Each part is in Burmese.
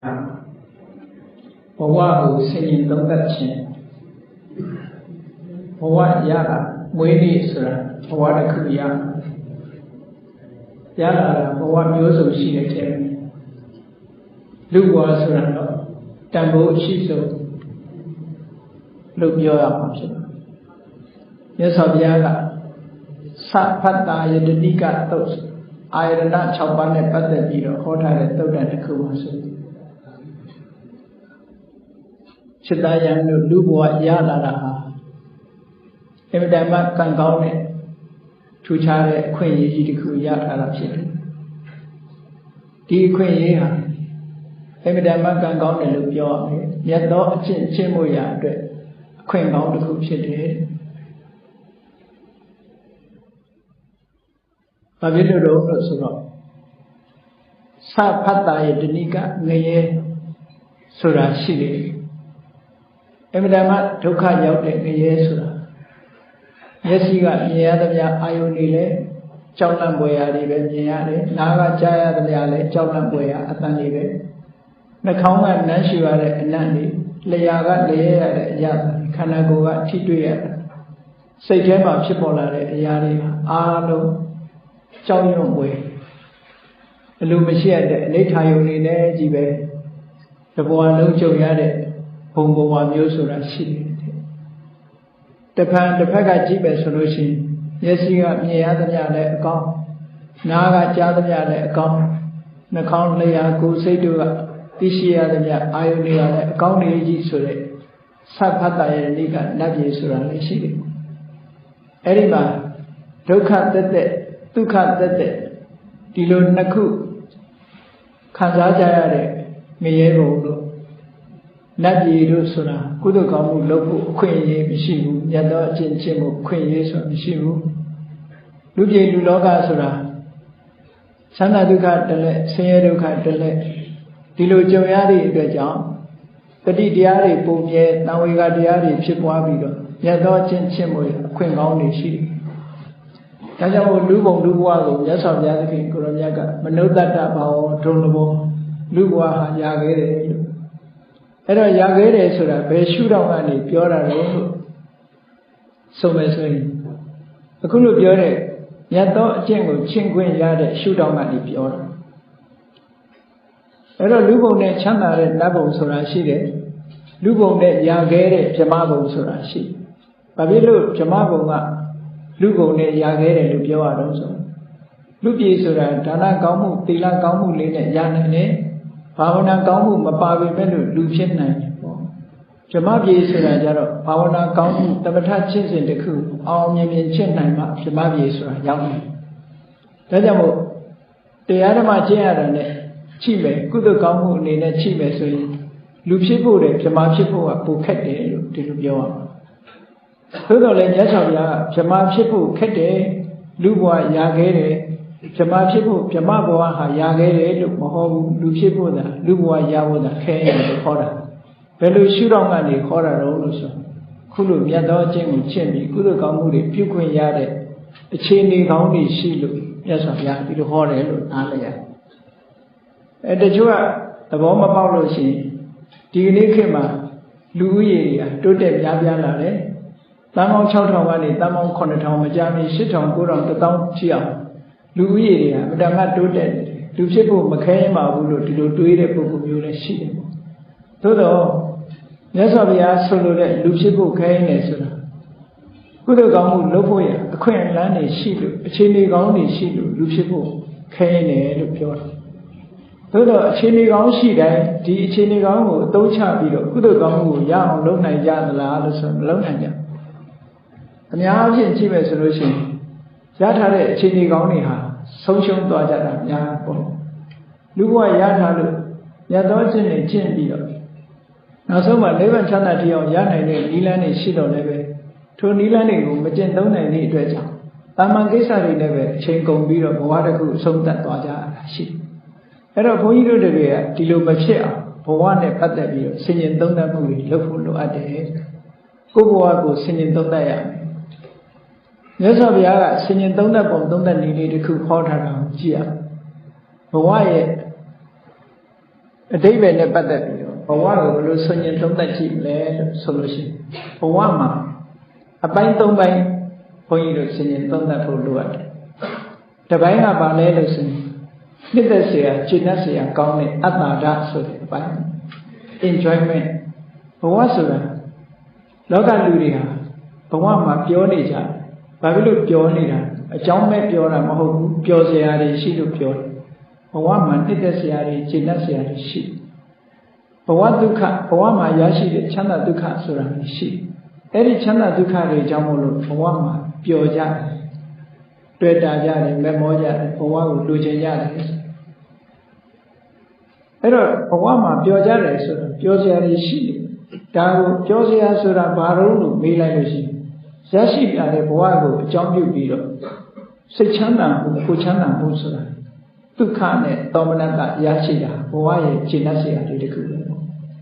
ဘဝကိုဆင်ញင်သုံးသပ်ခြင်းဘဝရတာမွေးနေ့ဆိုတာဘဝတစ်ခုရလာတာဘဝမျိုးစုံရှိတဲ့ထဲလူဘဝဆိုတာတော့တန်ဖိုးရှိဆုံးလို့ပြောရမှာဖြစ်တယ်။မြတ်စွာဘုရားကသဗ္ဗတယတတိကသုတ်အာယတနာ6ပါးနဲ့ပတ်သက်ပြီးတော့ဟောထားတဲ့သုတ်တန်တစ်ခုပါဆိုจิตตายานတို့လူဘဝရလာတာဟာအမြဲတမ်းကံကောင်းတဲ့ထူခြားတဲ့အခွင့်အရေးကြီးတစ်ခုရထားတာဖြစ်တယ်ဒီအခွင့်အရေးဟာအမြဲတမ်းကံကောင်းတယ်လို့ပြောရမယ်မြတ်သောအကျင့်ကျင့်မှုရာအတွက်အခွင့်ကောင်းတစ်ခုဖြစ်တယ်ဘာဖြစ်လို့တော့ဆိုတော့သဗ္ဗတယတနိကငရဲဆိုတာရှိတယ်အမြဲတမ်းဒုက္ခရောက်တဲ့ငရဲဆိုတာမျက်စိကမြင်ရသမျှအာယုန်တွေလည်းကြောက်လန့်ပွေရာတွေပဲမြင်ရတယ်နားကကြားရသမျှလည်းကြောက်လန့်ပွေရာအသံတွေပဲနှာခေါင်းကနမ်းရှူရတဲ့အနံ့တွေလျှာကလျဲရတဲ့အရာခန္ဓာကိုယ်ကထိတွေ့ရတဲ့စိတ်ထဲမှာဖြစ်ပေါ်လာတဲ့အရာတွေအားလုံးကြောက်ရွံ့ပွေအလိုမရှိရတဲ့အနိဋ္ဌာယုန်တွေနဲ့ကြီးပဲတဘဝလုံးကြုံရတဲ့ဘုံဘဝမျိုးဆိုတာရှိတယ်တစ်ဖက်ကကြည့်မယ်ဆိုလို့ရှိရင်မျက်စိကမြင်ရသမျှလည်းအကောင်းနားကကြားသမျှလည်းအကောင်းနှာခေါင်းလျှာကိုယ်စိတ်တို့ကသိရှိရသမျှအာယုန်တွေကလည်းအကောင်းတွေကြီးဆိုတဲ့သဗ္ဗတရဲ့နိကနတ်ပြည်ဆိုတာလည်းရှိတယ်အဲ့ဒီမှာဒုက္ခသက်သက်ဒုက္ခသက်သက်ဒီလိုနှစ်ခုခံစားကြရတဲ့ငရဲဘုံတို့နတ်ပြည်တို့ဆိုတာကုသိုလ်ကောင်းမှုလုပ်ဖို့အခွင့်အရေးမရှိဘူးမြတ်သောအကျင့်ကျင့်မှုအခွင့်အရေးဆိုတာမရှိဘူးလူပြည်လူလောကဆိုတာသန္တာဒုက္ခတလဲဆင်းရဲဒုက္ခတလဲဒီလိုကြုံရတဲ့အတွက်ကြောင့်တတိတရားတွေပုံမြဲတံဝေကတရားတွေဖြစ်ပွားပြီးတော့မြတ်သောအကျင့်ကျင့်မှုအခွင့်ကောင်းတွေရှိတယ်ဒါကြောင့်မို့လူဘုံလူဘဝကိုမြတ်စွာဘုရားသခင်ကိုရောမြတ်ကမနုဿတ္တဘာဝဒုံလဘောလူဘဝဟာရခဲ့တယ်လို့အဲ့တော့ရခဲ့တယ်ဆိုတာဘယ်ရှုထောင့်ကနေပြောတာလဲလို့ဆိုမယ်ဆိုရင်အခုလိုပြောတဲ့မြတ်သောအကျင့်ကိုချင့်ခွင့်ရတဲ့ရှုထောင့်ကနေပြောတာအဲ့တော့လူဘုံနဲ့ချမ်းသာတဲ့နတ်ဘုံဆိုတာရှိတယ်လူဘုံနဲ့ရခဲ့တဲ့ဗြဟ္မဘုံဆိုတာရှိဘာဖြစ်လို့ဗြဟ္မဘုံကလူဘုံနဲ့ရခဲ့တယ်လို့ပြောရတော့ဆိုလူပြည်ဆိုတာဒါနကောင်းမှုသီလကောင်းမှုလေးနဲ့ရနိုင်တယ်ဘာဝနာကောင်းမှုမပါပေမဲ့လို့လူဖြစ်နိုင်တယ်ပေါ့ဗြဟ္မပြည်ဆိုတာကြတော့ဘာဝနာကောင်းမှုတမထချင့်စဉ်တစ်ခုအောင်မြင်မြင်ချင့်နိုင်မှဗြဟ္မပြည်ဆိုတာရောက်တယ်ဒါကြောင့်မို့တရားဓမ္မကျင့်ရတာနဲ့ချိမယ်ကုသိုလ်ကောင်းမှုအနေနဲ့ချိမယ်ဆိုရင်လူဖြစ်ဖို့တဲ့ဗြဟ္မဖြစ်ဖို့ကပိုခက်တယ်လို့ဒီလိုပြောရမှာသို့တော်လည်းမြတ်စွာဘုရားကဗြဟ္မဖြစ်ဖို့ခက်တယ်လူဘဝရခဲ့တယ်ဗြဟ္မဖြစ်ဖို့ဗြဟ္မဘဝဟာရခဲ့တယ်လို့မဟုတ်ဘူးလူဖြစ်ဖို့သာလူဘဝရဖို့သာခဲတယ်လို့ခေါ်တာဘယ်လိုရှုတော့ကနေခေါ်တာတော့လို့ဆိုခုလိုမြတ်သောအကျင့်ကိုချင့်ပြီးကုသိုလ်ကောင်းမှုတွေပြုခွင့်ရတဲ့အခြေအနေကောင်းတွေရှိလို့မြတ်စွာဘုရားဒီလိုဟောတယ်လို့နားလည်ရတယ်တချို့ကသဘောမပေါက်လို့ရှိရင်ဒီကနေ့ခေတ်မှာလူဦးရေတွေတိုးတက်များပြားလာတယ်တန်ပေါင်း 6,000 ကနေတန်ပေါင်း 9,000 မကြာမီ 8,000 9,000 1,000 ထိအောင်လူဦးရေတွေကမတမတိုးတက်နေတယ်လူဖြစ်ဖို့မခဲရင်ပါဘူးလို့ဒီလိုတွေးတဲ့ပုဂ္ဂိုလ်မျိုးလည်းရှိတယ်ပေါ့သို့တော့မြတ်စွာဘုရားဆိုလိုတဲ့လူဖြစ်ဖို့ခဲရင်လည်းဆိုတာကုသိုလ်ကောင်းမှုလုပ်ဖို့ရအခွင့်အလမ်းတွေရှိလို့အခြေအနေကောင်းတွေရှိလို့လူဖြစ်ဖို့ခဲရင်လည်းလို့ပြောတယ်သို့တော့အခြေအနေကောင်းရှိတိုင်းဒီအခြေအနေကောင်းကိုအသုံးချပြီးတော့ကုသိုလ်ကောင်းမှုကိုရအောင်လုပ်နိုင်ကြသလားလို့ဆိုမလုပ်နိုင်ကြအများအားဖြင့်ကြည့်မယ်ဆိုလို့ရှိရင်ရထားတဲ့အခြေအနေကောင်းတွေဟာဆုံးရှုံးသွားကြတာများပေါ့လူဘဝရထားလို့ရသောခြင်းတွေကျင့်ပြီးတော့နောက်ဆုံးမှာနိဗ္ဗာန်ချမ်းသာတရားရနိုင်တဲ့နိလန်းတွေရှိတော့လည်းပဲထိုနိလန်းတွေကိုမကျင့်သုံးနိုင်တဲ့အတွက်ကြောင့်တာမန်ကိစ္စတွေလည်းပဲအချိန်ကုန်ပြီးတော့ဘဝတစ်ခုအဆုံးသတ်သွားကြတာရှိအဲ့တော့ဘုန်းကြီးတို့တွေကဒီလိုမဖြစ်အောင်ဘဝနဲ့ပတ်သက်ပြီးတော့ဆင်ញင်သုံးသပ်မှုတွေလုပ်ဖို့လိုအပ်တယ်ကိုယ့်ဘဝကိုဆင်ញင်သုံးသပ်ရမယ်မြတ်စွာဘုရားကဆင်ញင်သုံးသပ်ပုံသုံးသပ်နည်းလေးတစ်ခုဟောထားတာကိုကြည့်ရဘဝရဲ့ အတိပ္ပယ်နဲ့ပတ်သက်ပြီးတော့ဘဝကိုဘယ်လိုဆွညင်သုံးသပ်ကြည့်လဲလို့ဆိုလို့ရှိရင်ဘဝမှာအပိုင်း၃ပိုင်းဘုန်းကြီးတို့ဆွညင်သုံးသပ်ဖို့လိုအပ်တယ်တစ်ပိုင်းကပါလဲလို့ဆိုရင်နှစ်သက်เสียကျင့်တတ်เสียကောင်းတဲ့အတ္တဓာတ်ဆိုတဲ့အပိုင်း enjoyment ဘဝဆိုတာလောကလူတွေဟာဘဝမှာပြောနေကြတယ်ဘာဖြစ်လို့ပြောနေတာအကြောင်းမဲ့ပြောတာမဟုတ်ဘူးပြောเสียတွေရှိလို့ပြောတယ်ဘဝမှာနှစ်သက်เสียတွေကျင့်တတ်เสียတွေရှိဘဝဒုက္ခဘဝမှာရရှိတဲ့ချမ်းသာဒုက္ခဆိုတာရှိအဲ့ဒီချမ်းသာဒုက္ခတွေကြောင့်မို့လို့ဘဝမှာပျော်ကြတယ်တွေ့တာကြတယ်မမောကြတယ်ဘဝကိုလူချင်ကြတယ်အဲ့တော့ဘဝမှာပျော်ကြတယ်ဆိုတော့ပျော်စရာတွေရှိတယ်ဒါကိုပျော်စရာဆိုတာဘာလို့လို့မေးလိုက်လို့ရှိရင်ရရှိပြတဲ့ဘဝကိုအကြောင်းပြုပြီးတော့စိတ်ချမ်းသာမှုကိုချမ်းသာမှုဆိုတာဒုက္ခနဲ့သောမနတရရှိတာဘဝရဲ့ကျင့်တတ်စရာတွေတခုပဲ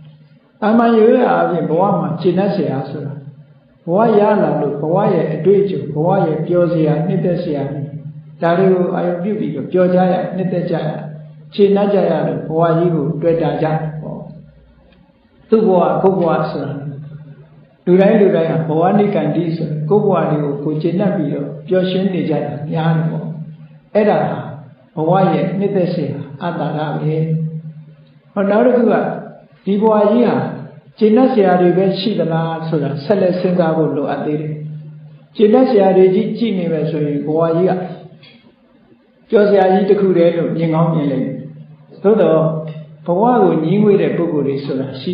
။အမှန်ရွေးအားဖြင့်ဘဝမှာကျင့်တတ်စရာဆိုတာဘဝရလာလို့ဘဝရဲ့အတွေ့အကြုံဘဝရဲ့ပျော်စရာနှစ်သက်စရာတွေဒါတွေကိုအာရုံပြုပြီးတော့ပျော်ကြရနှစ်သက်ကြရကျင့်တတ်ကြရလို့ဘဝကြီးကိုတွေ့တာကြပေါ့။သူ့ဘဝကိုယ့်ဘဝဆိုတာလူတိုင်းဟာဘဝနိကံတိဆိုကိုယ့်ဘဝလေးကိုကိုကျင့်တတ်ပြီးတော့ပျော်ရွှင်နေကြတာများတယ်ပေါ့။အဲ့ဒါဘဝရဲ့နှစ်သက်စေအတ္တဓာတ်ပဲဟောနောက်တစ်ခုကဒီဘဝကြီးဟာကျင့်တတ်စရာတွေပဲရှိသလားဆိုတာဆက်လက်စဉ်းစားဖို့လိုအပ်သေးတယ်ကျင့်တတ်စရာတွေကြီးကြည့်နေမယ်ဆိုရင်ဘဝကြီးကကြောစရာကြီးတစ်ခုတည်းလို့မြင်ကောင်းမြင်လိမ့်မယ်သို့တော့ဘဝကိုညှင်းငွေ့တဲ့ပုဂ္ဂိုလ်တွေဆိုတာရှိ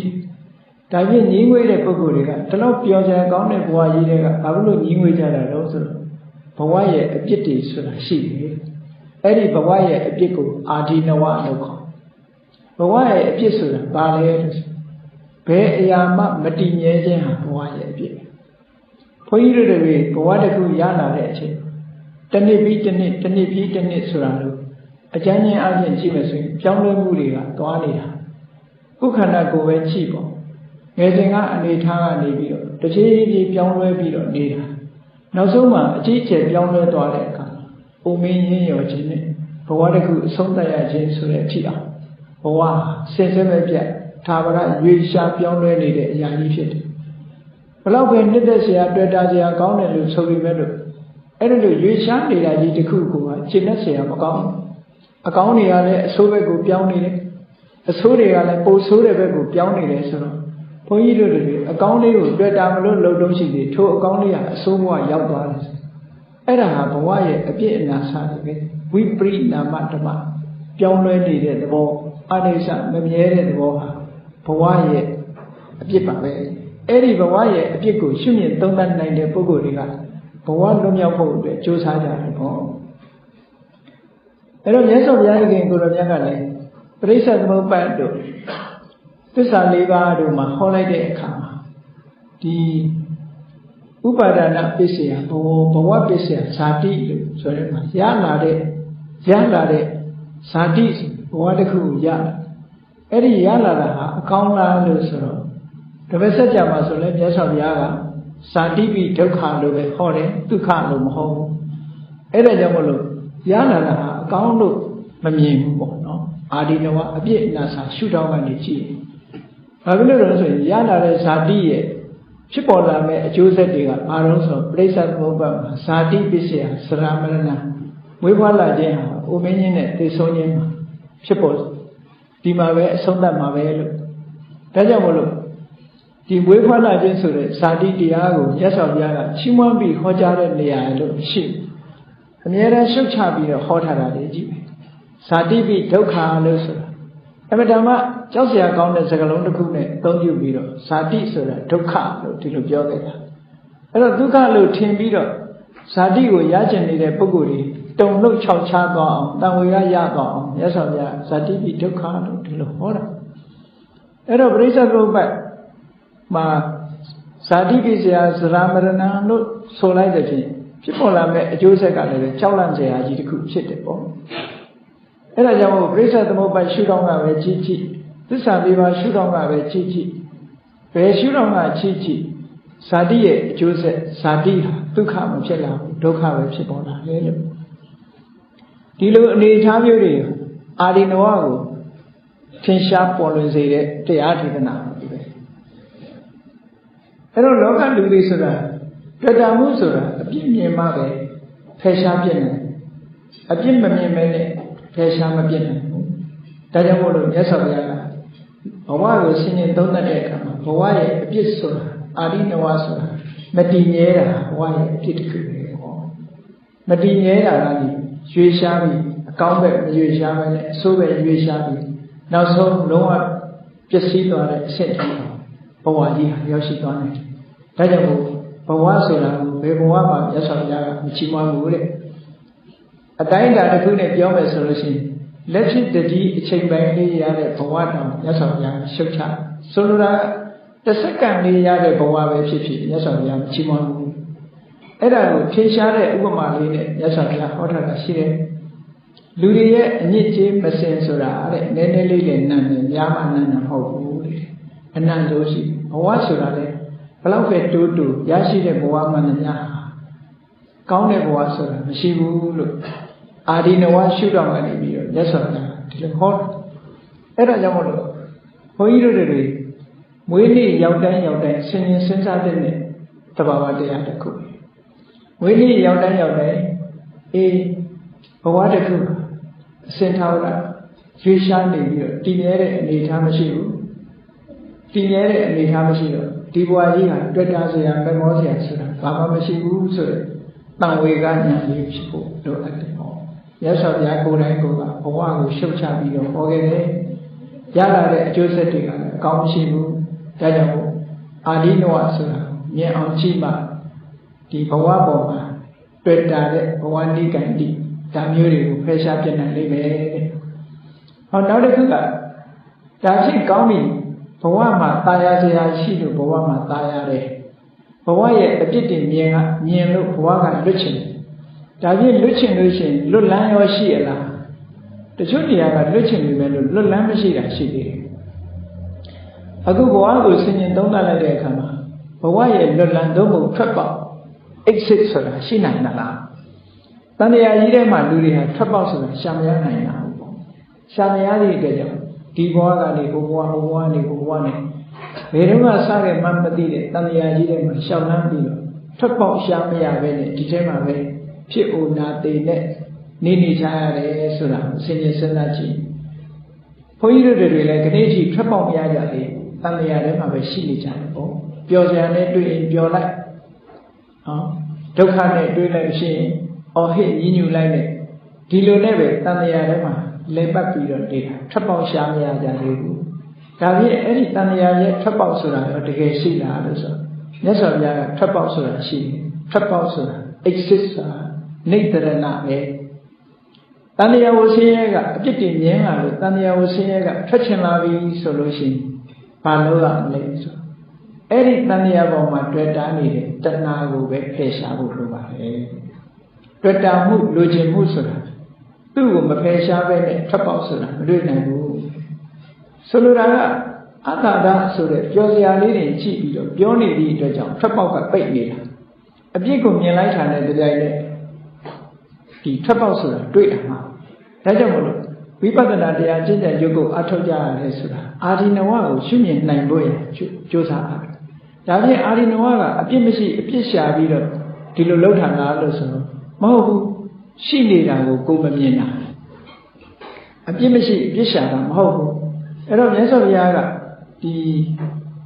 ဒါဖြင့်ညှင်းငွေ့တဲ့ပုဂ္ဂိုလ်တွေကတလောက်ပျော်စရာကောင်းတဲ့ဘဝကြီးတွေကဘာလို့ညှင်းငွေ့ကြတာလဲဆိုတော့ဘဝရဲ့အပြစ်တွေဆိုတာရှိတယ်အဲ့ဒီဘဝရဲ့အပြစ်ကိုအာဒီနဝလို့ခေါ်ဘဝရဲ့အပြစ်ဆိုတာဘာလဲလို့ဆိုဘယ်အရာမှမတည်မြဲခြင်းဟာဘဝရဲ့အပြစ်ဘုန်းကြီးတို့တွေဘဝတစ်ခုရလာတဲ့အချိန်တစ်နှစ်ပြီးတစ်နှစ်တစ်နှစ်ပြီးတစ်နှစ်ဆိုတာလို့အကျဉ်းချင်းအပြင်ကြည့်မယ်ဆိုရင်ပြောင်းလဲမှုတွေကသွားနေတာခုခန္ဓာကိုယ်ပဲကြည့်ပေါ့ငယ်စဉ်ကအနေထားကနေပြီးတော့တစ်ဖြည်းဖြည်းပြောင်းလဲပြီးတော့နေတာနောက်ဆုံးမှအကြီးအကျယ်ပြောင်းလဲသွားတဲ့အခါအိုမင်းရင်းရောခြင်းနဲ့ဘဝတစ်ခုအဆုံးသတ်ရခြင်းဆိုတဲ့အဖြစ်အောင်ဘဝဆင်းရဲမဲ့ပြတ်သာဝရရွေရှားပြောင်းလဲနေတဲ့အရာကြီးဖြစ်တယ်ဘလောက်ပဲနှစ်သက်စရာတွေ့တာစရာကောင်းတယ်လို့ဆိုပြီးပဲလို့အဲ့ဒါလို့ရွေရှားနေတာကြီးတစ်ခုကိုရှင်းတဲ့စရာမကောင်းအကောင်းတွေကလည်းအဆိုးဘက်ကိုပြောင်းနေတယ်အဆိုးတွေကလည်းပိုဆိုးတဲ့ဘက်ကိုပြောင်းနေတယ်ဆိုတော့ဘုန်းကြီးတို့တွေအကောင်းလေးကိုတွေ့တာမလို့လုံတုံးရှိသေးထို့အကောင်းလေးကအဆိုးဘဝရောက်သွားတယ်အဲ့ဒါဟာဘဝရဲ့အပြစ်အနာစာတွေပဲဝိပရိနာမဓမ္မပြောင်းလဲနေတဲ့သဘောအနိစ္စမမြဲတဲ့သဘောဟာဘဝရဲ့အပြစ်ပါပဲအဲ့ဒီဘဝရဲ့အပြစ်ကိုရှုမြင်သုံးသပ်နိုင်တဲ့ပုဂ္ဂိုလ်တွေကဘဝလွတ်မြောက်ဖို့အတွက်ကြိုးစားကြတယ်ပေါ့အဲ့တော့မြတ်စွာဘုရားရှင်ကိုရောမြတ်ကလည်းပရိစ္ဆေသမုပ္ပါဒ်တို့သစ္စာ၄ပါးတို့မှာဟောလိုက်တဲ့အခါမှာဒီဥပါဒနာပစ္စယဘဝပစ္စယဇာတိလို့ဆိုရဲမှာရလာတဲ့ဇာတိဘဝတစ်ခုရအဲ့ဒီရလာတာဟာအကောင်းလားလို့ဆိုတော့တပည့်ဆက်ကြမှာဆိုလဲမြတ်စွာဘုရားကဇာတိပိဒုက္ခလို့ပဲဟောတယ်ဒုက္ခလို့မဟုတ်ဘူးအဲ့ဒါကြောင့်မလို့ရလာတာဟာအကောင်းလို့မမြင်ဘူးပေါ့နော်အာဒီနဝအပြစ်အနာစာရှုထောင့်ကနေကြည့်ဘာဖြစ်လို့လဲဆိုရင်ရလာတဲ့ဇာတိရဲ့ဖြစ်ပေါ်လာမဲ့အကျိုးဆက်တွေကဘာလို့ဆိုပရိစ္ဆေသမုပ္ပါဒ်မှာဇာတိပစ္စယစရမရဏမွေးဖွားလာခြင်းဟာအိုမင်းကြီးနဲ့သိဆုံးခြင်းမှာဖြစ်ပေါ်ဒီမှာပဲအဆုံးသတ်မှာပဲလို့ဒါကြောင့်မလို့ဒီမွေးဖွားလာခြင်းဆိုတဲ့ဇာတိတရားကိုမြတ်စွာဘုရားကချီးမွမ်းပြီးဟောကြားတဲ့နေရာလို့ရှိအမြဲတမ်းရှုတ်ချပြီးတော့ဟောထားတာလေကြည့်ပဲဇာတိပိဒုက္ခလို့ဆိုတာအမှန်တမ်းကြောက်စရာကောင်းတဲ့စကားလုံးတစ်ခုနဲ့အသုံးပြုပြီးတော့ဇာတိဆိုတာဒုက္ခလို့ဒီလိုပြောခဲ့တာအဲ့တော့ဒုက္ခလို့ထင်ပြီးတော့ဇာတိကိုရကျင်နေတဲ့ပုဂ္ဂိုလ်တွေတုံ့လောက်ခြောက်ခြားသွားအောင်တန်ဝေရရသွားအောင်မြတ်စွာဘုရားဇာတိပိဒုက္ခလို့ဒီလိုဟောတာအဲ့တော့ပရိစ္ဆေသမုပ္ပါဒ်မှာဇာတိပိစရာဇရာမရဏလို့ဆိုလိုက်တဲ့ဖြင့်ဖြစ်ပေါ်လာမဲ့အကျိုးဆက်ကလည်းကြောက်လန့်စရာကြီးတစ်ခုဖြစ်တယ်ပေါ့အဲ့ဒါကြောင့်ပရိစ္ဆေသမုပ္ပါဒ်ရှုထောင့်ကပဲကြည့်ကြည့်သစ္စာလေးပါးရှုထောင့်ကပဲကြည့်ကြည့်ဘယ်ရှုထောင့်ကကြည့်ကြည့်ဇာတိရဲ့အကျိုးဆက်ဇာတိဟာဒုက္ခမဖြစ်လာဘူးဒုက္ခပဲဖြစ်ပေါ်လာတယ်လို့ဒီလိုအနေအထားမျိုးတွေအာရိနဝကို ထင်ရှားပေါ်လွင်စေတဲ့တရားဒေသနာပဲအဲ့တော့လောကလူတွေဆိုတာတွေ့တာမှုဆိုတာအပြစ်မြင်မှပဲဖယ်ရှားပြစ်နိုင်အပြစ်မမြင်မဲနဲ့ဖယ်ရှားမပြစ်နိုင်ဘူးဒါကြောင့်မို့လို့မြတ်စွာဘုရားကဘဝကိုဆင်ញင်သုံးသပ်တဲ့အခါမှာဘဝရဲ့အပြစ်ဆိုတာအာရိနဝဆိုတာမတည်မြဲတာဘဝရဲ့အပြစ်တစ်ခုပဲဟောမတည်မြဲတာကဒီရွေးရှားပြီးအကောင်းဘက်မရွေးရှားပဲနဲ့အဆိုးဘက်ရွေးရှားပြီးနောက်ဆုံးလုံးဝပျက်စီးသွားတဲ့အဆင့်ထိဘဝကြီးဟာရောက်ရှိသွားတယ်ဒါကြောင့်မို့ဘဝဆိုတာကိုဘယ်ဘဝမှာမြတ်စွာဘုရားကမချီးမွမ်းဘူးတဲ့အတိုင်းအတာတစ်ခုနဲ့ပြောမယ်ဆိုလို့ရှိရင်လက်ဖြစ်တတိအချိန်ပိုင်းလေးရတဲ့ဘဝတောင်မြတ်စွာဘုရားရှုတ်ချဆိုလိုတာတစ်စက္ကန့်လေးရတဲ့ဘဝပဲဖြစ်ဖြစ်မြတ်စွာဘုရားမချီးမွမ်းဘူးအဲ့ဒါကိုထင်ရှားတဲ့ဥပမာလေးနဲ့မြတ်စွာဘုရားဟောထားတာရှိတယ်လူတွေရဲ့အညစ်အကြေးမစင်ဆိုတာတဲ့နည်းနည်းလေးနဲ့နံနေများမှနံနေမဟုတ်ဘူးတဲ့အနံ့ဆိုရှိဘဝဆိုတာလေဘလောက်ပဲတိုးတိုးရရှိတဲ့ဘဝမှန်များကောင်းတဲ့ဘဝဆိုတာမရှိဘူးလို့အာဒီနဝရှုတော်ကနေပြီးတော့မြတ်စွာဘုရားဒီလိုဟောအဲ့ဒါကြောင့်မို့လို့ဘုန်းကြီးတို့တွေမွေးနေ့ရောက်တိုင်းဆင်ញင်စဉ်းစားတဲ့သဘာဝတရားတစ်ခုမွေးနေ့ရောက်တိုင်းဘဝတစ်ခုအစင်ထားတာရွေးရှားနေပြီးတော့တည်မြဲတဲ့အနေအထားမရှိဘူးတည်မြဲတဲ့အနေအထားမရှိတော့ဒီဘဝကြီးဟာတွေ့တာစရာမမောစရာဆိုတာဘာမှမရှိဘူးဆိုတော့တန်ဝေကဉာဏ်လေးဖြစ်ဖို့လိုအပ်တယ်ဟောမြတ်စွာဘုရားကိုယ်တိုင်ကဘဝကိုရှုတ်ချပြီးတော့ဟောခဲ့တယ်ရလာတဲ့အကျိုးဆက်တွေကလည်းအကောင်းမရှိဘူးဒါကြောင့်မို့အာဒီနဝဆိုတာမြင်အောင်ကြည့်မှဒီဘဝပေါ်မှာတွေ့တာတဲ့ဘဝနိကံတိဒါမျိုးတွေကိုဖယ်ရှားပြနိုင်လိမ့်မယ်တဲ့ဟောနောက်တစ်ခုကဒါဖြစ်ကောင်းပြီဘဝမှာตายရစရာရှိလို့ဘဝမှာตายရတယ်ဘဝရဲ့အပြစ်တွေမြင်လို့ဘဝကလွတ်ချင်တယ်ဒါဖြင့်လွတ်ချင်လို့ရှိရင်လွတ်လန်းရောရှိရလားတချို့နေရာကလွတ်ချင်ပြီမဲ့လို့လွတ်လန်းမရှိတာရှိသေးတယ်အခုဘဝကိုဆင်ញင်သုံးသပ်လိုက်တဲ့အခါမှာဘဝရဲ့လွတ်လန်းသုံးဖို့ထွက်ပေါက် exit ဆိုတာရှိနိုင်တာလားတန်တရားကြီးထဲမှာလူတွေဟာထွက်ပေါက်ဆိုတာရှာမရနိုင်တာဘူးပေါ့ရှာမရတဲ့အတွက်ကြောင့်ဒီဘဝကနေဘဝနဲ့ဘယ်တော့မှစခဲ့မှမသိတဲ့တန်တရားကြီးထဲမှာရှောင်လန်းပြီးတော့ထွက်ပေါက်ရှာမရပဲနဲ့ဒီထဲမှာပဲဖြစ်အိုနာသေးနဲ့နေချရတယ်ဆိုတာအစဉ်စဉ်စဉ်းစားကြည့်ဘုန်းကြီးတို့တွေလည်းခဏအထိထွက်ပေါက်မရကြသေးတန်တရားထဲမှာပဲရှိနေကြတယ်ပေါ့ပျော်စရာနဲ့တွေ့ရင်ပျော်လိုက်ဒုက္ခနဲ့တွေ့လိုက်ရှိရင်အော်ဟစ်ညှဉ်းညူလိုက်နဲ့ဒီလိုနဲ့ပဲတန်တရားထဲမှာလဲပတ်ပြီးတော့နေတာထွက်ပေါက်ရှာမရကြသေးဘူးဒါဖြင့်အဲ့ဒီတန်တရားရဲ့ထွက်ပေါက်ဆိုတာတော့တကယ်ရှိလားလို့ဆိုမြတ်စွာဘုရားကထွက်ပေါက်ဆိုတာရှိတယ်ထွက်ပေါက်ဆိုတာ exist ဆိုတာနေတရဏပဲတန်တရားဝဆင်းရဲကအပြစ်တင်မြင်လာလို့တန်တရားဝဆင်းရဲကထွက်ချင်လာပြီဆိုလို့ရှိရင်ဘာလို့ရမလဲဆိုအဲ့ဒီတန်တရားပေါ်မှာတွေ့တာနေတဲ့တဏှာကိုပဲဖယ်ရှားဖို့လိုပါတယ်တွေ့တာမှုလိုချင်မှုဆိုတာသူ့ကိုမဖယ်ရှားပဲနဲ့ထွက်ပေါက်ဆိုတာမတွေ့နိုင်ဘူးဆိုလိုတာကအတ္တဒါဆိုတဲ့ပြောစရာလေးတွေကြည့်ပြီးတော့ပြောနေသည့်အတွက်ကြောင့်ထွက်ပေါက်ကပိတ်နေတာအပြစ်ကိုမြင်လိုက်တာနဲ့တပြိုင်နက်ဒီထွက်ပေါက်ဆိုတာတွေ့တာမှာဒါကြောင့်မလို့ဝိပဿနာတရားကျင့်ကြံရုပ်ကိုအထောက်ကြရတယ်ဆိုတာအာဒီနဝကိုရှုမြင်နိုင်ဖို့ရကြိုးစားရတယ်ဒါဖြင့်အာဒီနဝကအပြစ်မရှိအပြစ်ရှာပြီးတော့ဒီလိုလှုပ်ထာလားလို့ဆိုတော့မဟုတ်ဘူးရှိနေတာကိုမမြင်တာအပြစ်မရှိအပြစ်ရှာတာမဟုတ်ဘူးအဲ့တော့မြတ်စွာဘုရားကဒီ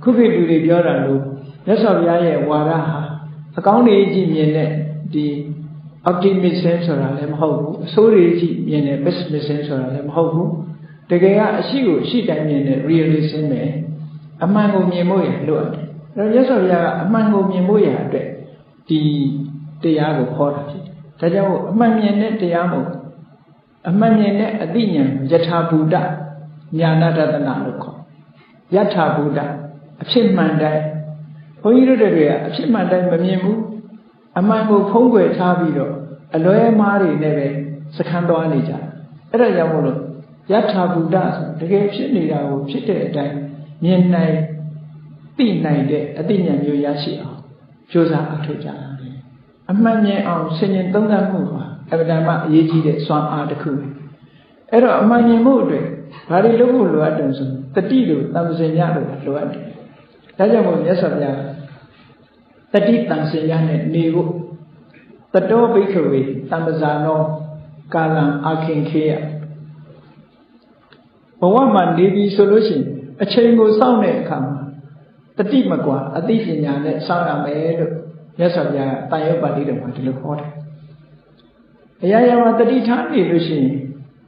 ခုခေတ်လူတွေပြောတာလို့မြတ်စွာဘုရားရဲ့ဝါဒဟာအကောင်းတွေကြည့်မြင်တဲ့ဒီ optimism ဆိုတာလည်းမဟုတ်ဘူးအဆိုးတွေကြည့်မြင်တဲ့ pessimism ဆိုတာလည်းမဟုတ်ဘူးတကယ်ကအရှိကိုအရှိတိုင်းမြင်တဲ့ realism ပဲအမှန်ကိုမြင်ဖို့ရလိုအပ်တယ်အဲ့တော့မြတ်စွာဘုရားကအမှန်ကိုမြင်ဖို့ရအတွက်ဒီတရားကိုခေါ်တာဖြစ်တယ်ဒါကြောင့်အမှန်မြင်တဲ့တရားမို့အမှန်မြင်တဲ့အသိဉာဏ်ယထာဘူတဉာဏတတနာလို့ခေါ်ယထာဘူတအဖြစ်မှန်တိုင်းဘုန်းကြီးတို့တွေကအဖြစ်မှန်တိုင်းမမြင်ဘူးအမှန်ကိုဖုံးကွယ်ထားပြီးတော့အလွဲမားတွေနဲ့ပဲစခန်းသွားနေကြတယ်အဲ့ဒါကြောင့်မို့လို့ယထာဘူတဆိုတကယ်ဖြစ်နေတာကိုဖြစ်တဲ့အတိုင်းမြင်နိုင်သိနိုင်တဲ့အသိဉာဏ်မျိုးရရှိအောင်ကြိုးစားအထောက်ကြရတယ်အမှန်မြင်အောင်ဆင်ញင်သုံးသပ်မှုဟာအဗ္ဗဓမ္မအရေးကြီးတဲ့စွမ်းအားတစ်ခုပဲအဲ့တော့အမှန်မြင်မှုအတွက် ဘာတွေလုပ်ဖို့လိုအပ်တယ်ဆိုတတိတို့တမ္ပစင်ညတို့လိုအပ်တယ်ဒါကြောင့်မို့မြတ်စွာဘုရားတတိတမ္ပစင်ညနဲ့နေဖို့တတောဘိက္ခဝေတမ္ပဇာနောကာလံအာခင်ခေယဘဝမှာနေပြီဆိုလို့ရှိရင်အချိန်ကိုစောင့်တဲ့အခါမှာတတိမကွာအသိပညာနဲ့စောင့်ရမယ်လို့မြတ်စွာဘုရားတန်ရုပ်ပါဠိတော်မှာဒီလိုဟောတယ်အရာရာမှာတတိထားနေလို့ရှိရင်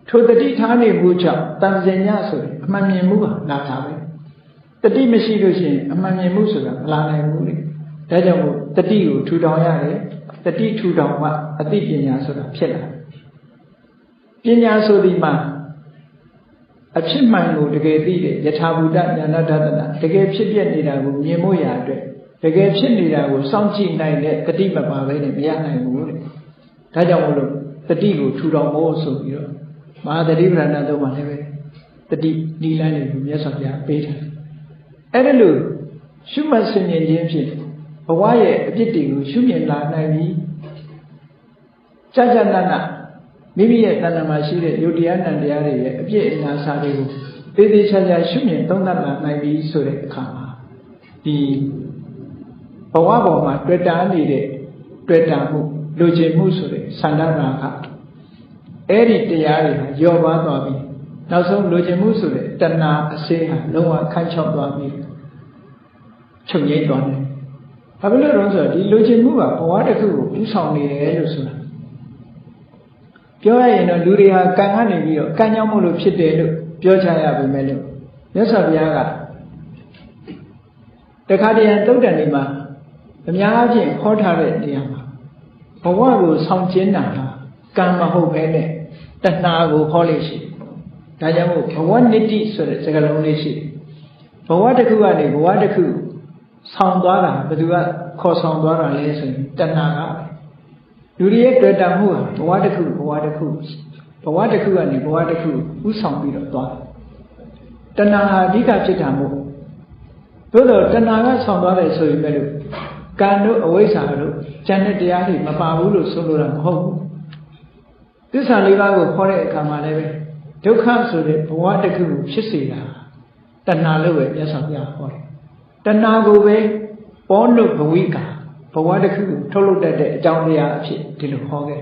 ထိုတတိထားနေမှုကြောင့်တန်စင်ညဆိုရင်အမှန်မြင်မှုကလာတာပဲတတိမရှိလို့ရှိရင်အမှန်မြင်မှုဆိုတာမလာနိုင်ဘူးလေဒါကြောင့်မို့တတိကိုထူထောင်ရတယ်တတိထူထောင်မှအသိပညာဆိုတာဖြစ်လာပညာဆိုဒီမှာအဖြစ်မှန်ကိုတကယ်သိတဲ့ယထာဘူတဉာဏဒသနာတကယ်ဖြစ်ပြနေတာကိုမြင်ဖို့ရအတွက်တကယ်ဖြစ်နေတာကိုစောင့်ကြည့်နိုင်တဲ့တတိမပါဘဲနဲ့မရနိုင်ဘူးလေဒါကြောင့်မို့လို့တတိကိုထူထောင်ဖို့ဆိုပြီးတော့မဟာတတိပဋ္ဌာန်းသုံးပါလည်းပဲတတိနီလန်းတွေကိုမြတ်စွာဘုရားပေးထားအဲ့ဒါလို့ရှုမှတ်ဆင်ခြင်ခြင်းဖြင့်ဘဝရဲ့အပြစ်တွေကိုရှုမြင်လာနိုင်ပြီးကြာကြာနာနာမိမိရဲ့တဏ္ဍာမှာရှိတဲ့ယုတ်တရားနံတရားတွေရဲ့အပြစ်အနာစာတွေကိုသေသေးချာချာရှုမြင်သုံးသပ်လာနိုင်ပြီးဆိုတဲ့အခါမှာဒီဘဝပေါ်မှာတွေ့တာနေတဲ့တွေ့တာမှုလူကျင်မှုဆိုတဲ့ဆန္ဒနာကအဲ့ဒီတရားတွေဟာယောပါသွားပြီးနောက်ဆုံးလူကျင်မှုဆိုတဲ့တဏှာအစေးဟာလုံးဝခန့်ချောက်သွားပြီးချုပ်ငြိမ့်သွားတယ်။ဘာဖြစ်လို့လဲဆိုတော့ဒီလူကျင်မှုကဘဝတစ်ခုကိုပြုဆောင်နေတယ်လို့ဆိုတာပြောရရင်တော့လူတွေဟာကံကနေပြီးတော့ကံကြောင့်မို့လို့ဖြစ်တယ်လို့ပြောချရပါမယ်လို့မြတ်စွာဘုရားကတခါတည်းသုတ်တန်တွေမှာအများအားဖြင့်ဟောထားတဲ့နေရာမှာဘဝကိုဆောင်ကျဉ်တာဟာကံမဟုတ်ဘဲနဲ့တဏှာကိုဟောလို့ရှိတယ်။ဒါကြောင့်မို့ဘဝနိတ္တိဆိုတဲ့စကားလုံးလေးရှိတယ်။ဘဝတစ်ခုကနေဘဝတစ်ခုဆောင်သွားတာဘယ်သူကခေါ်ဆောင်သွားတာလဲဆိုရင်တဏှာကလူတွေရဲ့တွေ့တာမှုဟာဘဝတစ်ခုကနေဘဝတစ်ခုဥဆောင်ပြီးတော့သွားတဏှာဟာအဓိကဖြစ်တာမို့သို့တော့တဏှာကဆောင်သွားတယ်ဆိုရင်ပဲလို့ကံတို့အဝိဇ္ဇာတို့ဉာဏ်နဲ့တရားတွေမပါဘူးလို့ဆိုလိုတာမဟုတ်ဘူးသစ္စာလေးပါးကိုခေါ်တဲ့အခါမှာလည်းပဲဒုက္ခဆိုတဲ့ဘဝတစ်ခုကိုဖြစ်စေတာတဏှာလို့ပဲမြတ်စွာဘုရားဟောတယ်တဏှာကိုပဲပေါနုဘဝိကာဘဝတစ်ခုကိုထုတ်လုပ်တတ်တဲ့အကြောင်းတရားအဖြစ်ဒီလိုဟောခဲ့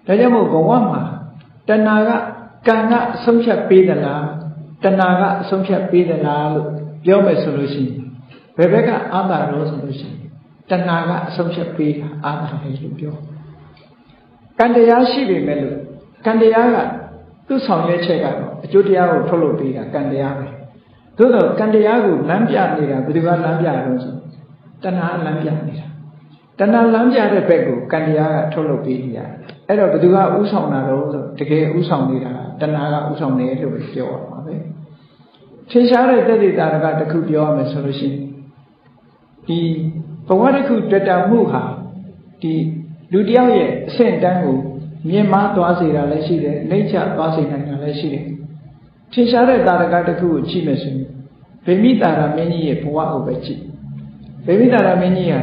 ဒါကြောင့်မို့ဘဝမှာတဏှာကကံကအဆုံးဖြတ်ပေးသလားတဏှာကအဆုံးဖြတ်ပေးသလားလို့ပြောမယ်ဆိုလို့ရှိရင်ဘယ်ဘက်ကအာသာရောဆိုလို့ရှိရင်တဏှာကအဆုံးဖြတ်ပေးတာအာသာပဲလို့ပြောကံတရားရှိပေမဲ့လို့ကံတရားကသူ့ဆောင်ရွက်ချက်ကတော့အကျိုးတရားကိုထုတ်လုပ်ပေးတာကံတရားပဲသို့တော့ကံတရားကိုလမ်းပြနေတာဘယ်သူကလမ်းပြလို့ဆိုတဏှာလမ်းပြနေတာတဏှာလမ်းပြတဲ့ဘက်ကိုကံတရားကထုတ်လုပ်ပေးနေရတယ်အဲ့တော့ဘယ်သူကဥဆောင်တာတော့ဆိုတကယ်ဥဆောင်နေတာတဏှာကဥဆောင်တယ်လို့ပြောရမှာပဲထင်ရှားတဲ့သက်သေတာကတစ်ခုပြောရမယ်ဆိုလို့ရှိရင်ဒီဘဝတစ်ခုတွေ့တာမှုဟာဒီလူတယောက်ရဲ့အဆင့်တန်းကိုမြင့်မားသွားစေတာလည်းရှိတယ်နှိမ့်ချသွားစေနိုင်တာလည်းရှိတယ်ထင်ရှားတဲ့တာရကတစ်ခုကိုကြည့်မယ်ဆိုရင်ဗေမိတာရမင်းကြီးရဲ့ဘဝကိုပဲကြည့်ဗေမိတာရမင်းကြီးဟာ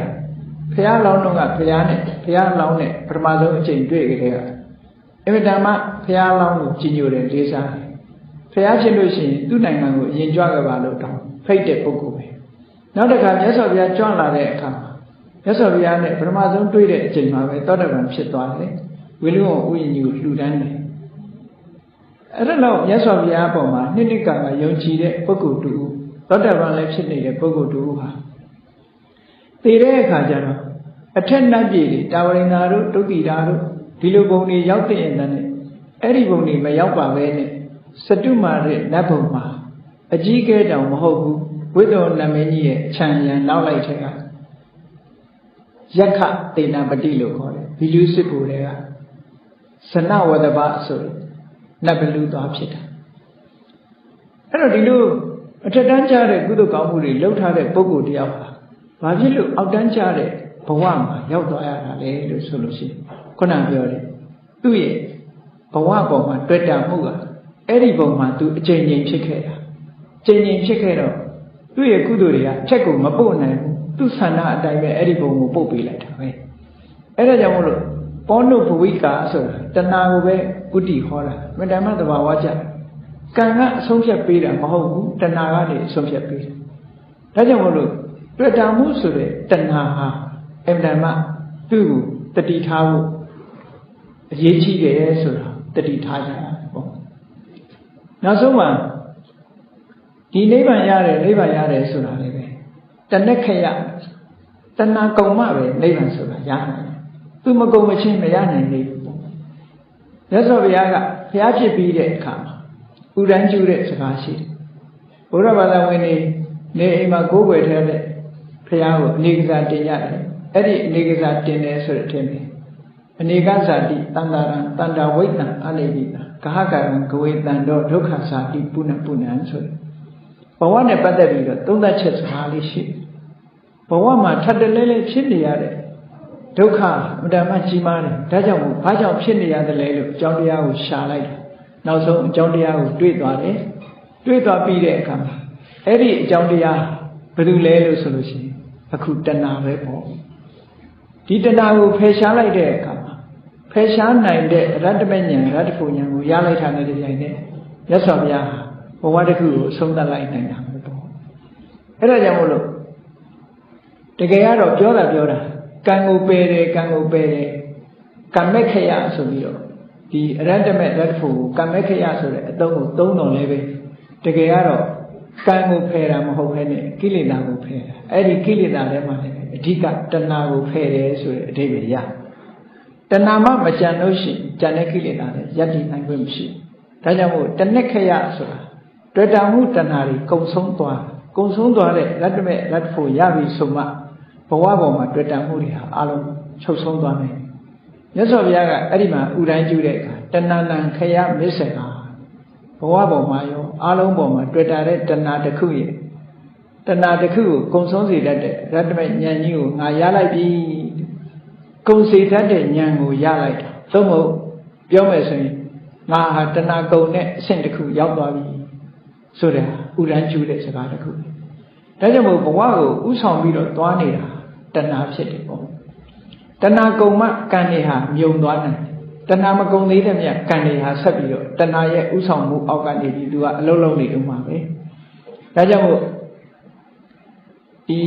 ဘုရားလောင်းတော်ကဘုရားလောင်းနဲ့ပထမဆုံးအချိန်တွေ့ကြတဲ့ကအင်မတန်မှဘုရားလောင်းကိုကြည်ညိုတယ်လေးစားတယ်ဘုရားဖြစ်လို့ရှိရင်သူ့နိုင်ငံကိုအရင်ကြွခဲ့ပါလို့တောင်းဖိတ်တဲ့ပုဂ္ဂိုလ်ပဲနောက်တစ်ခါမြတ်စွာဘုရားကြွလာတဲ့အခါမှာမြတ်စွာဘုရားနဲ့ပထမဆုံးတွေ့တဲ့အချိန်မှာပဲသောတပန်ဖြစ်သွားတယ်ဝိလုဝဥယျာဉ်ကိုလှူဒန်းတယ်အဲ့ဒါတော့မြတ်စွာဘုရားအပေါ်မှာနှစ်ကယုံကြည်တဲ့ပုဂ္ဂိုလ်တူသောတပန်လည်းဖြစ်နေတဲ့ပုဂ္ဂိုလ်တူဟာတည်တဲ့အခါကျတော့အထက်နတ်ပြည်တွေတာဝရိန္ဒာတို့တုတ်တိတာတို့ဒီလိုဘုံတွေရောက်တဲ့တဲ့နဲ့အဲ့ဒီဘုံတွေမရောက်ပါပဲနဲ့စတုမာတဲ့နတ်ဘုံမှာအကြီးကဲတောင်မဟုတ်ဘူးဝိတ္တောနမင်းကြီးရဲ့ခြံရံနောက်လိုက်တဲ့ကယက္ခတေနပတိလို့ခေါ်တယ်ဘီလူစစ်ကိုတွေကဇနဝတ္တပဆိုနတ်ဘလူသွားဖြစ်တာအဲ့တော့ဒီလိုအထက်တန်းကျတဲ့ကုသိုလ်ကောင်းမှုတွေလုပ်ထားတဲ့ပုဂ္ဂိုလ်တယောက်ဟာဘာဖြစ်လို့အောက်တန်းကျတဲ့ဘဝမှာရောက်သွားရတာလဲလို့ဆိုလို့ရှိရင်ခုနပြောတယ်သူ့ရဲ့ဘဝပေါ်မှာတွေ့တာမှုကအဲ့ဒီပုံမှာသူအချိန်ချင်းဖြစ်ခဲ့တာချိန်ချင်းဖြစ်ခဲ့တော့သူ့ရဲ့ကုသိုလ်တွေကချက်ကိုမပို့နိုင်ဘူးသူ့ဆန္ဒအတိုင်းပဲအဲ့ဒီပုံကိုပို့ပေးလိုက်တာပဲအဲ့ဒါကြောင့်မို့လို့ပေါနုဘဝိကာဆိုတာတဏှာကိုပဲပုတ္တိခေါ်တာမတ္တမသဘာဝကြက ကံကအဆုံးဖြတ်ပေးတာမဟုတ်ဘူးတဏှာကနေအဆုံးဖြတ်ပေးတယ်ဒါကြောင့်မို့လို့တွေ့တာမှုဆိုတဲ့တဏှာဟာအမှန်မှသူ့ကိုတတိထားဖို့အရေးကြီးတယ်ဆိုတာတတိထားကြတာပေါ့နောက်ဆုံးမှာဒီနိဗ္ဗာန်ရတယ်ဆိုတာလည်းပဲတဏှခယတဏှာကုံမှပဲနိဗ္ဗာန်ဆိုတာရနိုင်တယ်သူမကုံမချင်းမရနိုင်ဘူးပေါ့မြတ်စွာဘုရားကဘုရားဖြစ်ပြီးတဲ့အခါမှာဥဒန်းကျူတဲ့စကားရှိတယ်ဘုရားဘာသာဝင်နေအိမ်မှာကိုးကွယ်ထားတဲ့ဘုရားကိုအနေကစားတင်ရတယ်အဲ့ဒီအနေကစားတင်တယ်ဆိုတဲ့အထင်ပဲအနေကဇာတိတန္တာရံတန္တာဝိတ္တံအနိဗ္ဗိတံဂဟကရံဂဝေတံတော့ဒုက္ခဇာတိပုဏ္ဏပုဏ္ဏံဆိုတဲ့ဘဝနဲ့ပတ်သက်ပြီးတော့သုံးသပ်ချက်စကားလေးရှိဘဝမှာထပ်တလဲလဲဖြစ်နေရတဲ့ဒုက္ခအမှန်တမ်းကြီးမားတယ်ဒါကြောင့်မို့ဘာကြောင့်ဖြစ်နေရတယ်လဲလို့အကြောင်းတရားကိုရှာလိုက်တယ်နောက်ဆုံးအကြောင်းတရားကိုတွေ့သွားတယ်တွေ့သွားပြီးတဲ့အခါမှာအဲ့ဒီအကြောင်းတရားဘယ်လိုလဲလို့ဆိုလို့ရှိရင်အခုတဏှာပဲပေါ့ဒီတဏှာကိုဖယ်ရှားလိုက်တဲ့အခါမှာဖယ်ရှားနိုင်တဲ့ရတ္တမဉ္ဇဉ်ရတ္တဖို့ဉာဏ်ကိုရလိုက်တာနဲ့တပြိုင်နက်မြတ်စွာဘုရားဘဝတစ်ခုကိုအဆုံးသတ်လိုက်နိုင်တာပဲပေါ့အဲ့ဒါကြောင့်မို့လို့တကယ်ကတော့ပြောတာကံကိုပယ်တယ်ကံမက္ခယဆိုပြီးတော့ဒီအရတ္တမေရတ္တဖို့ကံမက္ခယဆိုတဲ့အသုံးကိုသုံးတော်လဲပဲတကယ်ကတော့ကံကိုဖယ်တာမဟုတ်ဘဲနဲ့ကိလေသာကိုဖယ်တာအဲ့ဒီကိလေသာထဲမှာလည်းအဓိကတဏှာကိုဖယ်တယ်ဆိုတဲ့အဓိပ္ပာယ်ရတဏှာမှမကြံလို့ရှိရင်ကြံတဲ့ကိလေသာတွေယက်တည်နိုင်ခွင့်မရှိဒါကြောင့်မို့တဏှခယဆိုတာတွေ့တာမှုတဏှာတွေကုံဆုံးသွားတဲ့ရတ္တမေရတ္တဖို့ရပြီဆိုမှဘဝပေါ်မှာတွေ့တာမှုတွေဟာအလုံးချုပ်ဆုံးသွားမယ်မြတ်စွာဘုရားကအဲ့ဒီမှာဥဒန်းကျူတဲ့အခါတဏှာနံခယမစ္ဆေကာဘဝပေါ်မှာရောအလုံးပေါ်မှာတွေ့တာတဲ့တဏှာတစ်ခုရဲ့တဏှာတစ်ခုကိုကုံဆုံးစေတတ်တဲ့ရတ္တမေဉာဏ်ကြီးကိုငါရလိုက်ပြီကုံစေတတ်တဲ့ဉာဏ်ကိုရလိုက်တာသို့မဟုတ်ပြောမယ်ဆိုရင်ငါဟာတဏှာကုံနဲ့အဆင့်တစ်ခုရောက်သွားပြီဆိုတဲ့ဥဒန်းကျူတဲ့စကားတစ်ခုဒါကြောင့်မို့ဘဝကိုဥဆောင်ပြီးတော့သွားနေတာတဏှာဖြစ်တယ်ပေါ့တဏှာကုံမှကံတွေဟာမြုံသွားတယ်တဏှာမကုံသေးတဲ့မြတ်ကံတွေဟာဆက်ပြီးတော့တဏှာရဲ့ဥဆောင်မှုအောက်ကနေပြီးသူကအလုံးလုံးနေတော့မှာပဲဒါကြောင့်မို့ဒီ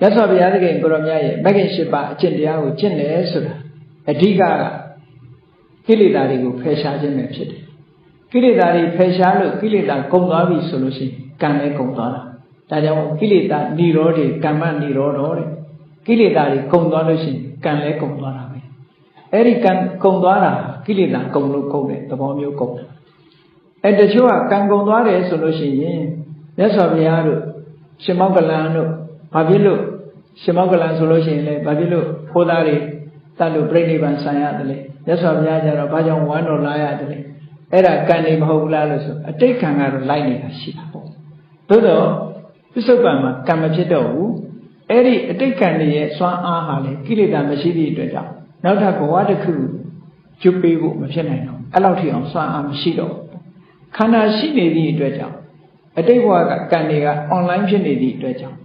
ရသော်ဘုရားသခင်ကိုရောမြတ်ရဲ့မဂ္ဂင်၈ပါးအကျင့်တရားကိုကျင့်တယ်ဆိုတာအဓိကကိလေသာတွေကိုဖယ်ရှားခြင်းပဲဖြစ်တယ်ကိလေသာတွေဖယ်ရှားလို့ကိလေသာကုန်သွားပြီဆိုလို့ရှိရင်ကံလည်းကုန်သွားတာဒါကြောင့်ကိလေသာនិရောဓေကမ္မនិရောဓောတဲ့ကိလေသာတွေကုန်သွားလို့ရှိရင်ကံလည်းကုန်သွားတာပဲအဲ့ဒီကံကုန်သွားတာကိလေသာကုန်လို့ကုန်တဲ့သဘောမျိုးကုန်တယ်အဲ့တချို့ကကံကုန်သွားတယ်ဆိုလို့ရှိရင်မြတ်စွာဘုရားတို့ရှင်မောက္ကလန်တို့ဘာဖြစ်လို့ရှင်မောက္ကလန်ဆိုလို့ရှိရင်လည်းဘာဖြစ်လို့ခိုးသားတွေတတ်လို့ပြိဋိဘံဆံရတယ်လေမြတ်စွာဘုရားကျတော့ဘာကြောင့်ဝမ်းတော်လာရတယ်လဲအဲ့ဒါကံနေမဟုတ်ဘူးလားလို့ဆိုအတိတ်ကံကတော့လိုက်နေတာရှိတာပေါ့သို့တော့ပစ္စုပန်မှာကံမဖြစ်တော့ဘူးအဲ့ဒီအတိတ်ကံရဲ့စွမ်းအားဟာလေကိလေသာမရှိသည့်အတွက်ကြောင့်နောက်ထပ်ဘဝတစ်ခုကျွပေးဖို့မဖြစ်နိုင်တော့အဲ့လောက်ထိအောင်စွမ်းအားမရှိတော့ခန္ဓာရှိနေသည့်အတွက်ကြောင့်အတိတ်ဘဝကကံတွေက online ဖြစ်နေသည့်အတွက်ကြောင့်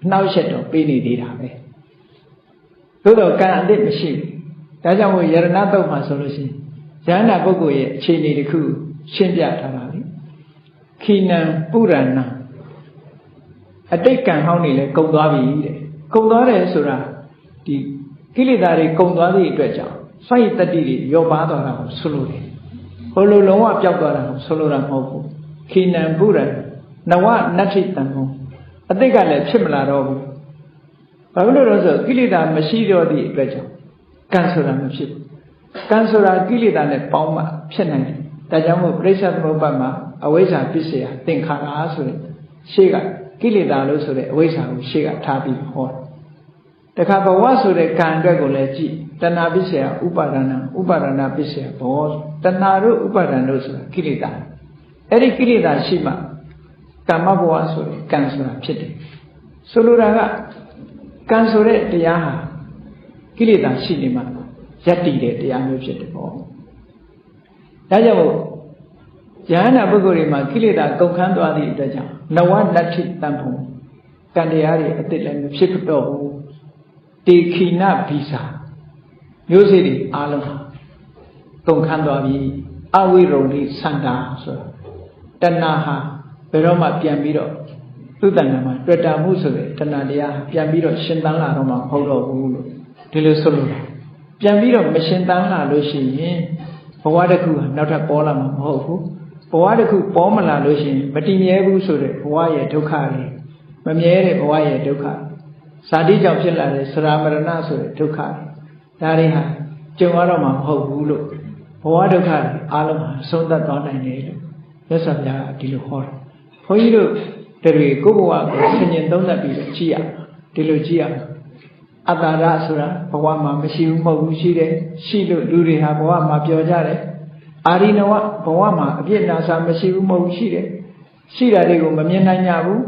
အနှောက်အယှက်တော့ပေးနေသေးတာပဲသို့တော့ကံအတိတ်မရှိဘူးဒါကြောင့်မို့ယရဏတုတ်မှာဆိုလို့ရှိရင်ဉာဏပုဂ္ဂိုလ်ရဲ့အခြေအနေတစ်ခုရှင်းပြထားတာလေခိနံပုရဏံအတိတ်ကံဟောင်းနေလဲကုန်သွားပြီတဲ့ကုန်သွားတယ်ဆိုတာဒီကိလေသာတွေကုန်သွားသည့်အတွက်ကြောင့်စိုက်တတ္တိတွေရောပါသွားတာကိုဆိုလိုတယ်ဟိုလိုလုံးဝပျောက်သွားတာကိုဆိုလိုတာမဟုတ်ဘူးခိနံပုရဏနဝနတ္ထိတံမောအတိတ်ကလည်းဖြစ်မလာတော့ဘူးဘာဖြစ်လို့လဲဆိုကိလေသာမရှိတော့သည့်အတွက်ကြောင့်ကံဆိုတာမဖြစ်ဘူးကံဆိုတာကိလေသာနဲ့ပေါင်းမှဖြစ်နိုင်တယ်ဒါကြောင့်မို့ပရိစ္ဆေသမုပ္ပါဒ်မှာအဝိဇ္ဇာပစ္စယသင်္ခါရဆိုတဲ့ရှေ့ကကိလေသာလို့ဆိုတဲ့အဝိဇ္ဇာကိုရှေ့ကထားပြီးဟောတခါဘဝဆိုတဲ့ကံအတွက်ကိုလည်းကြည့်တဏှာပစ္စယဥပါဒနာဥပါဒနာပစ္စယဘောတဏှာတို့ဥပါဒဏ်တို့ဆိုတာကိလေသာအဲ့ဒီကိလေသာရှိမှကာမဘဝဆိုတဲ့ကံဆိုတာဖြစ်တယ်ဆိုလိုတာကကံဆိုတဲ့တရားဟာကိလေသာရှိနေမှယက်တည်တဲ့တရားမျိုးဖြစ်တယ်ပေါ့ဒါကြောင့်မို့ယဟနာပုဂ္ဂိုလ်တွေမှာကိလေသာကုန်ခန်းသွားသည့်အတွက်ကြောင့်နဝနတ္ထိတံဖို့ကံတရားတွေအတိတ်လည်းမဖြစ်တော့ဘူးတေခိနဗီဇာမျိုးစေ့တွေအားလုံးကုန်ခန်းသွားပြီ အဝိရုံလိစန္ဒာဆိုတာတဏှာဟာဘယ်တော့မှပြန်ပြီးတော့သူ့တဏ္ဍာမှာတွေ့တာမှုဆိုတဲ့တဏှာတရားပြန်ပြီးတော့ရှင်သန်လာတော့မှမဟုတ်တော့ဘူးလို့ဒီလိုဆိုလို့ပြန်ပြီးတော့မရှင်သန်လာလို့ရှိရင်ဘဝတစ်ခုဟာနောက်ထပ်ပေါ်လာမှာမဟုတ်ဘူးဘဝတစ်ခုပေါ်မလာလို့ရှိရင်မတည်မြဲဘူးဆိုတဲ့ဘဝရဲ့ဒုက္ခတွေမမြဲတဲ့ဘဝရဲ့ဒုက္ခဇာတိကြောင့်ဖြစ်လာတဲ့စရာမရဏဆိုတဲ့ဒုက္ခဒါတွေဟာကြုံရတော့မှာမဟုတ်ဘူးလို့ဘဝဒုက္ခအားလုံးဟာဆုံးသက်သွားနိုင်တယ်လို့မြတ်စွာဘုရားကဒီလိုဟောတယ်ဘုန်းကြီးတို့တွေကိုယ့်ဘဝကိုဆင်ញင်သုံးသပ်ပြီးကြည့်ရဒီလိုကြည့်ရအတ္တရဆိုတာဘဝမှာမရှိဘူးမဟုတ်ဘူးရှိတယ်ရှိလို့လူတွေဟာဘဝမှာပျော်ကြတယ်အာရိနဝဘဝမှာအပြစ်နာစာမရှိဘူးမဟုတ်ဘူးရှိတယ်ရှိတာတွေကိုမမြင်နိုင်ကြဘူး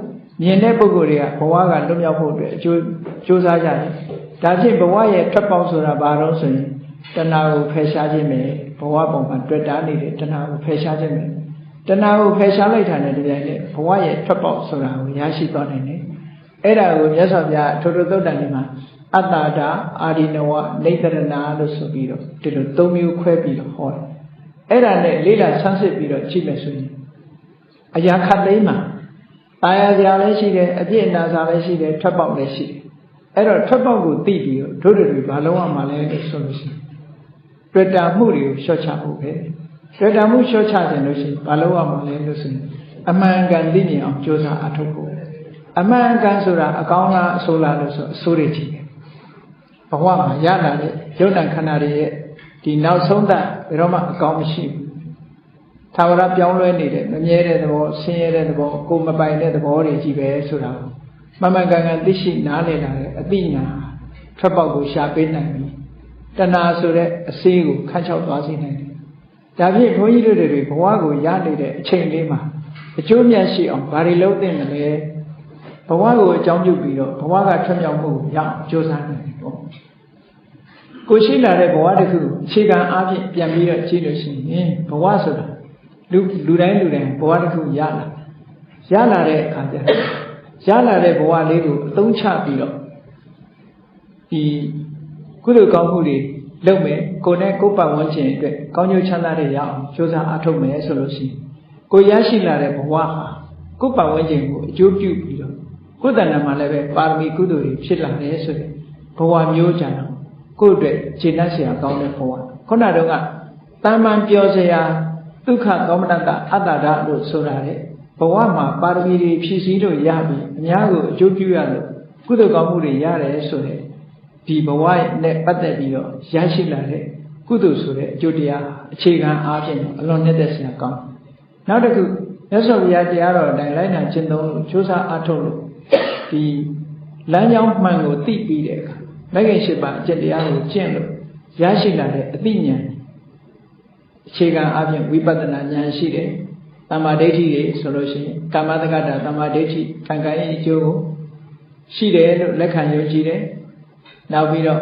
မြင်တဲ့ပုဂ္ဂိုလ်တွေကဘဝကလွတ်မြောက်ဖို့အတွက်အကျိုးကြိုးစားကြတယ်ဒါဖြင့်ဘဝရဲ့ထွက်ပေါက်ဆိုတာဘာလို့ဆိုရင်တဏှာကိုဖယ်ရှားခြင်းပဲဘဝပုံမှာတွေ့တာနေတဲ့တဏှာကိုဖယ်ရှားခြင်းပဲတဏှာကိုဖယ်ရှားလိုက်တာနဲ့တပြိုင်နက်ဘဝရဲ့ထွက်ပေါက်ဆိုတာကိုရရှိသွားနိုင်တယ်အဲ့ဒါကိုမြတ်စွာဘုရားထိုသုတ်တန်ဒီမှာအတ္တတာအာရိနဝနေတရဏလို့ဆိုပြီးတော့ဒီလို၃မျိုးခွဲပြီးတော့ဟောတယ်အဲ့ဒါနဲ့လေးလာဆန်းစစ်ပြီးတော့ကြည့်မယ်ဆိုရင်အရာခတ်သိမ်းမှာตายစရာလည်းရှိတယ်အပြစ်အနာစာလည်းရှိတယ်ထွက်ပေါက်လည်းရှိတယ်အဲ့တော့ထွက်ပေါက်ကိုသိပြီးတော့တို့တွေဘာလုံးဝမှလည်းဆိုလို့ရှိရင်တွေ့တာမှုတွေကိုလျှော့ချဖို့ပဲတွေ့တာမှုလျှော့ချခြင်းလို့ရှိရင်ဘာလုံးဝမှလည်းလို့ဆိုရင်အမှန်ကန်သိမြင်အောင်ကြိုးစားအထောက်ဖို့အမှန်ကန်ဆိုတာအကောင်းလားအဆိုးလားလို့ဆိုအဆိုးတွေကြည့်တယ်ဘဝမှာရလာတဲ့ရုပ်တံခန္ဓာတွေရဲ့ဒီနောက်ဆုံးသက်ဘယ်တော့မှအကောင်းမရှိဘူးသာဝရပြောင်းလဲနေတဲ့မမြဲတဲ့သဘောဆင်းရဲတဲ့သဘောကိုမပိုင်တဲ့သဘောတွေကြီးပဲဆိုတာမှန်မှန်ကန်ကန်သိရှိနားလည်လာတဲ့အသိဉာဏ်ထွက်ပေါက်ကိုရှာပေးနိုင်ပြီတဏှာဆိုတဲ့အစေးကိုခန့်ချောက်သွားစေနိုင်တယ်ဒါဖြင့်ဘုန်းကြီးတို့တွေဘဝကိုရနေတဲ့အချိန်လေးမှာအကျိုးမြတ်ရှိအောင်ဘာတွေလုပ်သင့်တယ်လဲဘဝကိုအကြောင်းပြုပြီးတော့ဘဝကထွတ်မြောက်မှုကိုရအောင်ကြိုးစားနိုင်တယ်ပေါ့ကိုရှိလာတဲ့ဘဝတစ်ခုအခြေခံအားဖြင့်ပြန်ပြီးတော့ကြည့်လို့ရှိရင်ဘဝဆိုတာလူတိုင်းဘဝတစ်ခုရလာတဲ့အခါကျရလာတဲ့ဘဝလေးကိုအသုံးချပြီးတော့ဒီကုသိုလ်ကောင်းမှုတွေလုပ်မယ်ကိုယ်နဲ့ကိုယ်ပတ်ဝန်းကျင်အတွက်ကောင်းကျိုးချမ်းသာတွေရအောင်ကြိုးစားအားထုတ်မယ်ဆိုလို့ရှိရင်ကိုရရှိလာတဲ့ဘဝဟာကိုယ်ပတ်ဝန်းကျင်ကိုအကျိုးပြုပြီးတော့ကိုယ်တဏ္ဍာမှာလည်းပဲပါရမီကုသိုလ်တွေဖြစ်လာတယ်ဆိုရင်ဘဝမျိုးကြတော့ကိုယ့်အတွက်ခြေနှက်เสียကောင်းတဲ့ဘဝခုနကတော့ကတမ္မန်ပြောเสียဒုက္ခသောမတ္တအတ္တဓာတ်လို့ဆိုတာလေဘဝမှာပါရမီတွေဖြည့်ဆည်းလို့ရပြီးအများကိုအကျိုးပြုရလို့ကုသိုလ်ကောင်းမှုတွေရတယ်ဆိုတဲ့ဒီဘဝနဲ့ပတ်သက်ပြီးတော့ရရှိလာတဲ့ကုသိုလ်ဆိုတဲ့အကျိုးတရားအခြေခံအားဖြင့်အလွန်နဲ့သက်စရာကောင်းနောက်တစ်ခုမြတ်စွာဘုရားတရားတော်အတိုင်းလိုက်နာကျင့်သုံးလို့ကြိုးစားအားထုတ်လို့ဒီလမ်းကြောင်းမှန်ကိုသိပြီးတဲ့အခါမဂ္ဂင်၈ပါးအကျင့်တရားကိုကျင့်လို့ရရှိလာတဲ့အသိဉာဏ်အခြေခံအားဖြင့်ဝိပဿနာဉာဏ်ရှိတယ်တမ္မာဒိဋ္ဌိတွေဆိုလို့ရှိရင်ကာမတက္ကတာတမ္မာဒိဋ္ဌိကံကံရဲ့အကျိုးကိုရှိတယ်လို့လက်ခံယုံကြည်တယ်နောက်ပြီးတော့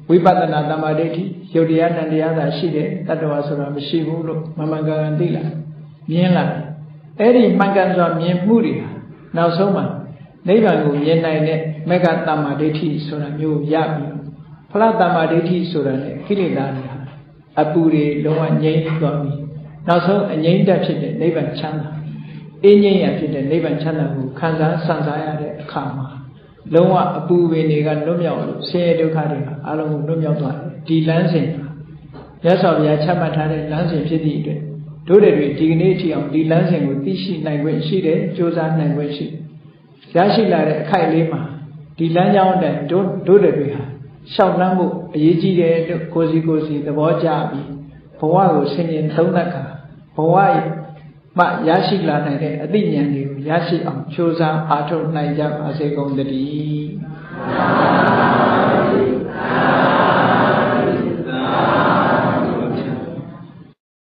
ဝိပဿနာတမ္မာဒိဋ္ဌိယုတ်တရားနံတရားသာရှိတယ်တတ္တဝါဆိုတာမရှိဘူးလို့မမှန်ကန်သိလာမြင်လာအဲ့ဒီမှန်ကန်စွာမြင်မှုတွေဟာနောက်ဆုံးမှာနိဗ္ဗာန်ကိုမြင်နိုင်တဲ့မေဃတမ္မာဒိဋ္ဌိဆိုတာမျိုးရပြီးဖလားတမ္မာဒိဋ္ဌိဆိုတာနဲ့ကိလေသာတွေဟာအပူတွေလုံးဝငြိမ်းသွားပြီးနောက်ဆုံးအငြိမ့်တတ်ဖြစ်တဲ့နိဗ္ဗာန်ချမ်းသာအင်းငြိမ်းရဖြစ်တဲ့နိဗ္ဗာန်ချမ်းသာကိုခံစားဆံစားရတဲ့အခါမှာလုံးဝအပူပင်တွေကလွတ်မြောက်လို့ဆင်းရဲဒုက္ခတွေကအလုံးကိုလွတ်မြောက်သွားတယ်ဒီလမ်းစဉ်မြတ်စွာဘုရားချမှတ်ထားတဲ့လမ်းစဉ်ဖြစ်သည့်အတွက်တို့တွေဒီကနေ့အထိအောင်ဒီလမ်းစဉ်ကိုသိရှိနိုင်ခွင့်ရှိတယ်ကြိုးစားနိုင်ခွင့်ရှိရရှိလာတဲ့အခိုက်လေးမှာဒီလမ်းကြောင်းတဲ့တို့တွေဟာရှောက်လန်းဖို့အရေးကြီးတယ်လို့ကိုစီသဘောကျပြီးဘဝကိုဆင်ញင်သုံးသပ်ခါဘဝမှရရှိလာနိုင်တဲ့အသိဉာဏ်တွေကိုရရှိအောင်ကြိုးစားအားထုတ်နိုင်ကြပါစေကုန်သတည်း